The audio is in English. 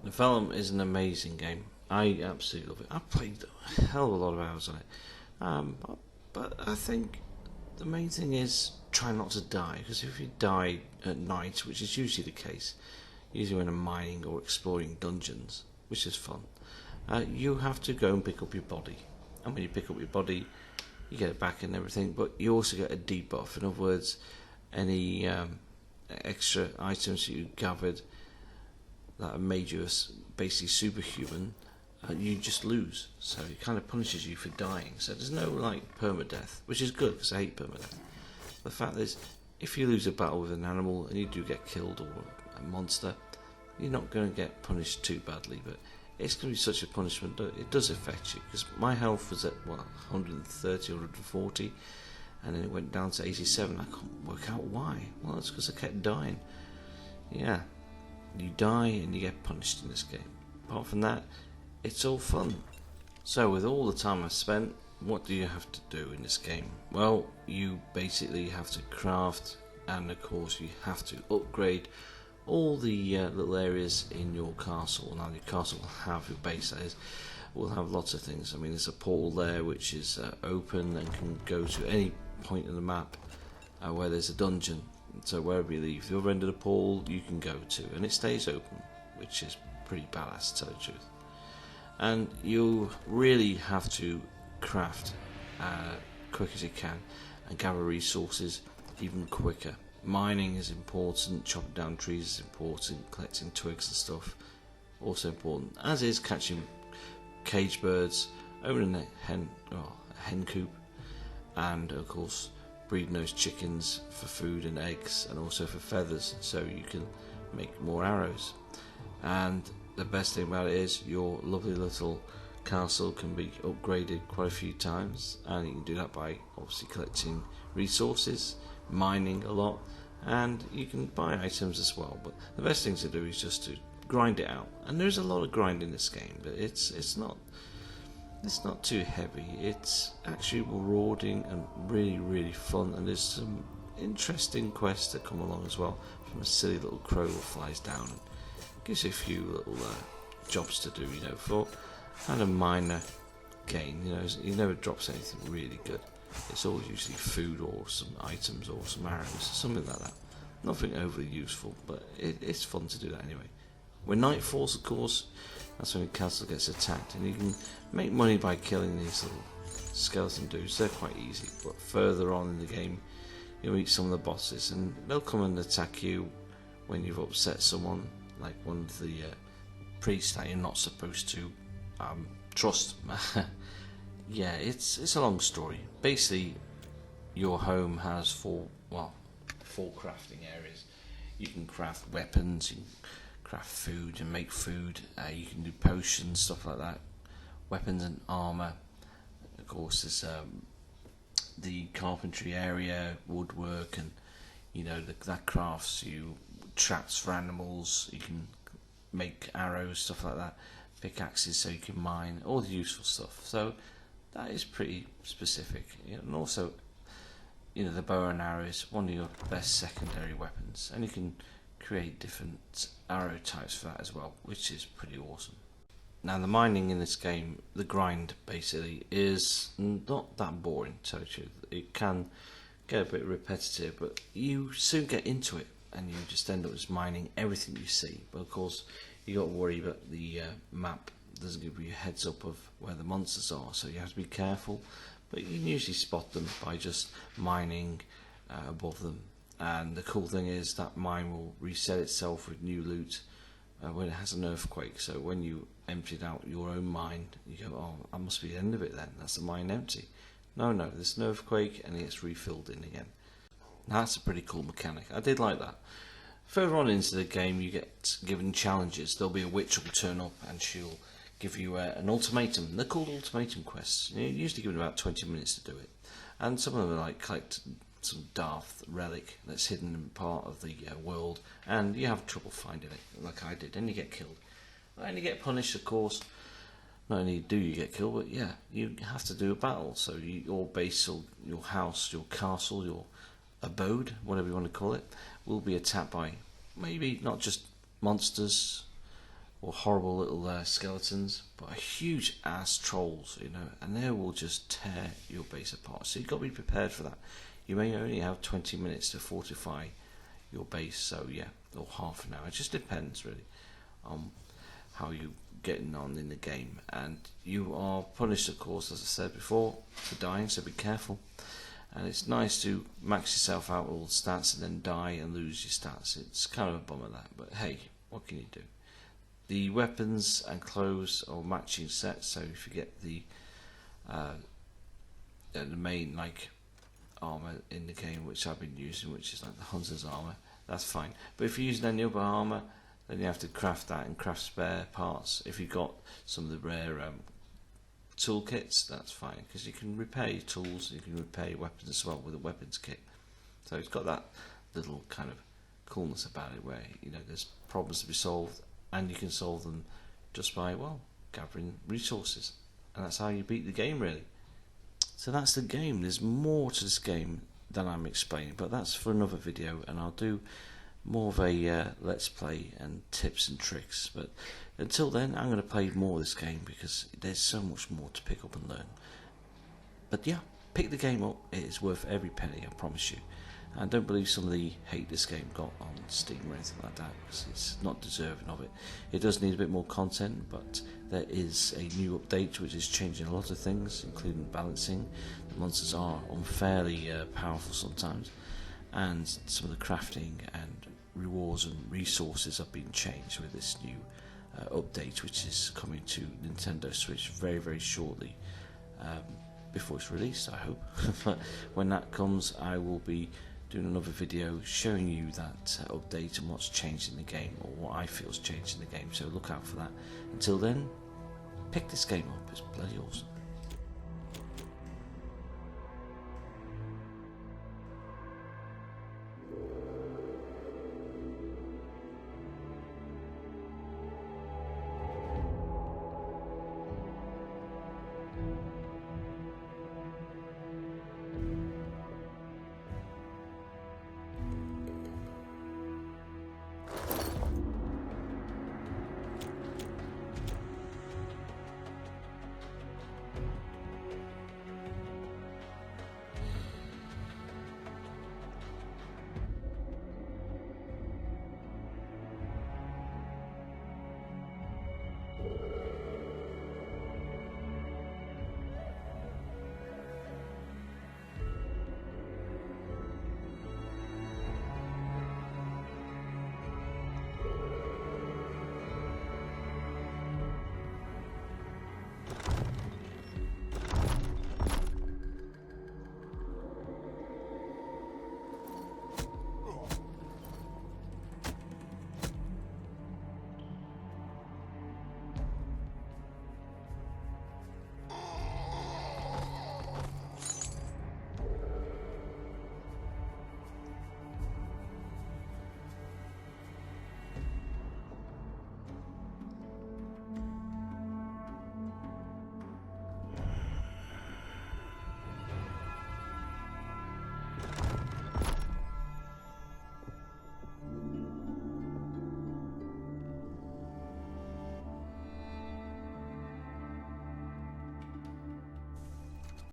Niffelheim is an amazing game. I absolutely love it. I've played a hell of a lot of hours on it. But I think the main thing is try not to die, because if you die at night, which is usually the case, usually when I'm mining or exploring dungeons, which is fun, you have to go and pick up your body. And when you pick up your body, you get it back and everything, but you also get a debuff. In other words, any extra items that you gathered that have made you basically superhuman, you just lose. So it kind of punishes you for dying. So there's no permadeath, which is good because I hate permadeath. The fact is, if you lose a battle with an animal and you do get killed or a monster, you're not going to get punished too badly, but it's going to be such a punishment that it does affect you, because my health was at 130, 140, and then it went down to 87. I can't work out why. Well, it's because I kept dying. Yeah, you die and you get punished in this game. Apart from that, it's all fun. So with all the time I've spent, what do you have to do in this game? Well, you basically have to craft, and of course you have to upgrade all the little areas in your castle. Now your castle will have, your base that is, will have lots of things. I mean, there's a portal there which is open and can go to any point in the map where there's a dungeon. So wherever you leave, the other end of the portal you can go to, and it stays open, which is pretty badass, to tell the truth. And you really have to craft quick as you can and gather resources even quicker. Mining is important, chopping down trees is important, collecting twigs and stuff also important, as is catching cage birds, owning a hen coop, and of course breeding those chickens for food and eggs, and also for feathers so you can make more arrows. And the best thing about it is your lovely little castle can be upgraded quite a few times, and you can do that by obviously collecting resources, mining a lot, and you can buy items as well. But the best thing to do is just to grind it out, and there's a lot of grind in this game, but it's not too heavy. It's actually rewarding and really fun, and there's some interesting quests that come along as well, from a silly little crow that flies down and gives you a few little jobs to do, for kind of minor gain. He never drops anything really good. It's always usually food or some items or some arrows, something like that. Nothing overly useful, but it's fun to do that anyway. When night falls, of course, that's when the castle gets attacked, and you can make money by killing these little skeleton dudes. They're quite easy, but further on in the game, you'll meet some of the bosses, and they'll come and attack you when you've upset someone, like one of the priests that you're not supposed to trust. Yeah, it's a long story. Basically, your home has four crafting areas. You can craft weapons, you can craft food and make food. You can do potions, stuff like that. Weapons and armor. Of course, there's the carpentry area, woodwork, and that crafts you traps for animals. You can make arrows, stuff like that. Pickaxes, so you can mine. All the useful stuff. So that is pretty specific. And also, the bow and arrow is one of your best secondary weapons, and you can create different arrow types for that as well, which is pretty awesome. Now, the mining in this game, the grind basically, is not that boring, to tell you the truth. It can get a bit repetitive, but you soon get into it, and you just end up just mining everything you see. But of course, you got to worry about the map doesn't give you a heads up of where the monsters are, so you have to be careful. But you can usually spot them by just mining above them. And the cool thing is that mine will reset itself with new loot when it has an earthquake. So when you emptied out your own mine, you go, oh, that must be the end of it then. That's the mine empty. No, there's an earthquake and it gets refilled in again. Now, that's a pretty cool mechanic. I did like that. Further on into the game, you get given challenges. There'll be a witch who will turn up and she'll give you an ultimatum. They're called ultimatum quests. You're usually given about 20 minutes to do it. And some of them are like collect some daft relic that's hidden in part of the world, and you have trouble finding it, like I did, and you get killed. And you get punished, of course. Not only do you get killed, but yeah, you have to do a battle. So your base, or your house, your castle, your abode, whatever you want to call it, will be attacked by maybe not just monsters, or horrible little skeletons, but huge ass trolls, you know, and they will just tear your base apart. So you've got to be prepared for that. You may only have 20 minutes to fortify your base, so yeah, or half an hour. It just depends really on how you getting on in the game, and you are punished, of course, as I said before, for dying. So be careful. And it's nice to max yourself out all the stats and then die and lose your stats. It's kind of a bummer that, but hey, what can you do? The weapons and clothes are matching sets, so if you get the main like armor in the game, which I've been using, which is like the hunter's armor, that's fine. But if you're using any other armor, then you have to craft that and craft spare parts. If you've got some of the rare toolkits, that's fine, because you can repair your tools, you can repair your weapons as well with a weapons kit. So it's got that little kind of coolness about it, where you know there's problems to be solved, and you can solve them just by, well, gathering resources, and that's how you beat the game really. So that's the game. There's more to this game than I'm explaining, but that's for another video, and I'll do more of a let's play and tips and tricks. But until then, I'm going to play more of this game because there's so much more to pick up and learn. But yeah, pick the game up. It is worth every penny, I promise you. And don't believe some of the hate this game got on Steam or anything like that, because it's not deserving of it. It does need a bit more content, but there is a new update which is changing a lot of things, including balancing. The monsters are unfairly powerful sometimes, and some of the crafting and rewards and resources have been changed with this new update, which is coming to Nintendo Switch very, very shortly, before it's released, I hope. But when that comes, I will be doing another video showing you that update and what's changed in the game, or what I feel has changed in the game, so look out for that. Until then, pick this game up, it's bloody awesome.